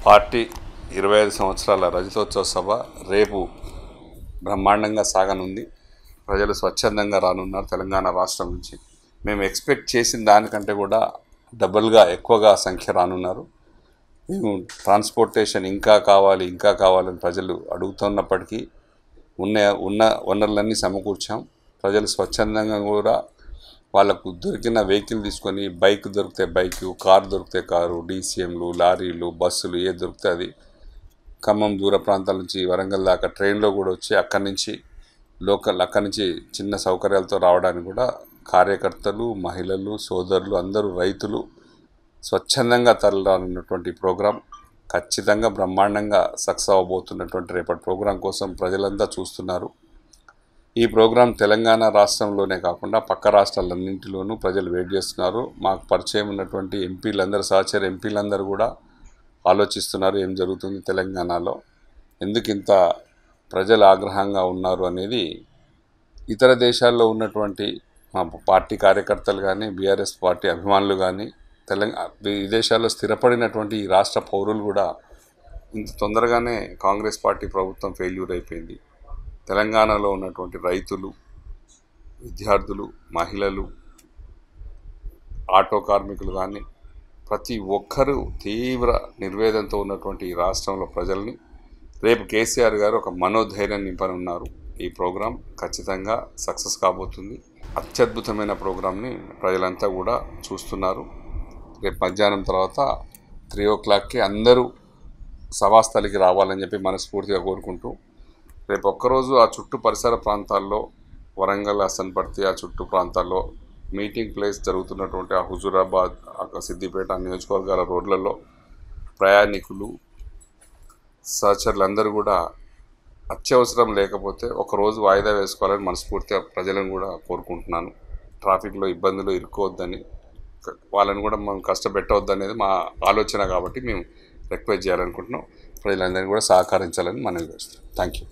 Party 25 సంవత్సరాల రజతోత్సవ సభ రేపు బ్రహ్మాండంగా సాగనుంది. ప్రజలు స్వచ్ఛందంగా రానున్నారు తెలంగాణ రాష్ట్రం నుంచి. మేము ఎక్స్పెక్ట్ చేసిన దానికంటే కూడా డబుల్గా ఎక్కువగా సంఖ్య రానున్నారు. మేము ట్రాన్స్పోర్టేషన్ ఇంకా కావాలని ప్రజలు అడుగుతున్నప్పటికీ ఉన్న వనరులన్నీ సమకూర్చాం. ప్రజలు స్వచ్ఛందంగా కూడా వాళ్ళకు దొరికిన వెహికల్ తీసుకొని, బైక్ దొరికితే బైకు, కారు దొరికితే కారు, డీసీఎంలు, లారీలు, బస్సులు ఏది దొరికితే అది ఖమ్మం దూర ప్రాంతాల నుంచి వరంగల్ దాకా ట్రైన్లో కూడా వచ్చి అక్కడి నుంచి చిన్న సౌకర్యాలతో రావడానికి కూడా కార్యకర్తలు, మహిళలు, సోదరులు అందరూ, రైతులు స్వచ్ఛందంగా తరలిరానున్నటువంటి ప్రోగ్రాం ఖచ్చితంగా బ్రహ్మాండంగా సక్సెస్ అవ్వబోతున్నటువంటి రేపటి ప్రోగ్రాం కోసం ప్రజలంతా చూస్తున్నారు. ఈ ప్రోగ్రాం తెలంగాణ రాష్ట్రంలోనే కాకుండా పక్క రాష్ట్రాలన్నింటిలోనూ ప్రజలు వెయిట్ చేస్తున్నారు. మాకు పరిచయం ఉన్నటువంటి ఎంపీలందరూ, సహచర ఎంపీలందరూ కూడా ఆలోచిస్తున్నారు ఏం జరుగుతుంది తెలంగాణలో, ఎందుకు ఇంత ప్రజలు ఆగ్రహంగా ఉన్నారు అనేది. ఇతర దేశాల్లో ఉన్నటువంటి మా పార్టీ కార్యకర్తలు కానీ, బీఆర్ఎస్ పార్టీ అభిమానులు కానీ, విదేశాల్లో స్థిరపడినటువంటి ఈ రాష్ట్ర పౌరులు కూడా ఇంత తొందరగానే కాంగ్రెస్ పార్టీ ప్రభుత్వం ఫెయిల్యూర్ అయిపోయింది. తెలంగాణలో ఉన్నటువంటి రైతులు, విద్యార్థులు, మహిళలు, ఆటో కార్మికులు కానీ ప్రతి ఒక్కరూ తీవ్ర నిర్వేదంతో ఉన్నటువంటి ఈ రాష్ట్రంలో ప్రజల్ని రేపు కేసీఆర్ గారు ఒక మనోధైర్యం నింపనున్నారు. ఈ ప్రోగ్రాం ఖచ్చితంగా సక్సెస్ కాబోతుంది. అత్యద్భుతమైన ప్రోగ్రాంని ప్రజలంతా కూడా చూస్తున్నారు. రేపు మధ్యాహ్నం తర్వాత 3 o'clockకి అందరూ సభాస్థలికి రావాలని చెప్పి మనస్ఫూర్తిగా కోరుకుంటూ, రేపు ఒక్కరోజు ఆ చుట్టూ పరిసర ప్రాంతాల్లో, వరంగల్, హసన్పర్తి ఆ చుట్టూ ప్రాంతాల్లో మీటింగ్ ప్లేస్ జరుగుతున్నటువంటి ఆ హుజూరాబాద్, సిద్దిపేట నియోజకవర్గాల రోడ్లలో ప్రయాణికులు, సహచరులందరూ కూడా అత్యవసరం లేకపోతే ఒకరోజు వాయిదా వేసుకోవాలని మనస్ఫూర్తిగా ప్రజలను కూడా కోరుకుంటున్నాను. ట్రాఫిక్లో ఇబ్బందులు ఇరుక్కోవద్దని, వాళ్ళని కూడా మనం కష్టపెట్టవద్దు అనేది మా ఆలోచన కాబట్టి మేము రిక్వెస్ట్ చేయాలనుకుంటున్నాం. ప్రజలందరినీ కూడా సహకరించాలని మనం చేస్తాం. Thank you.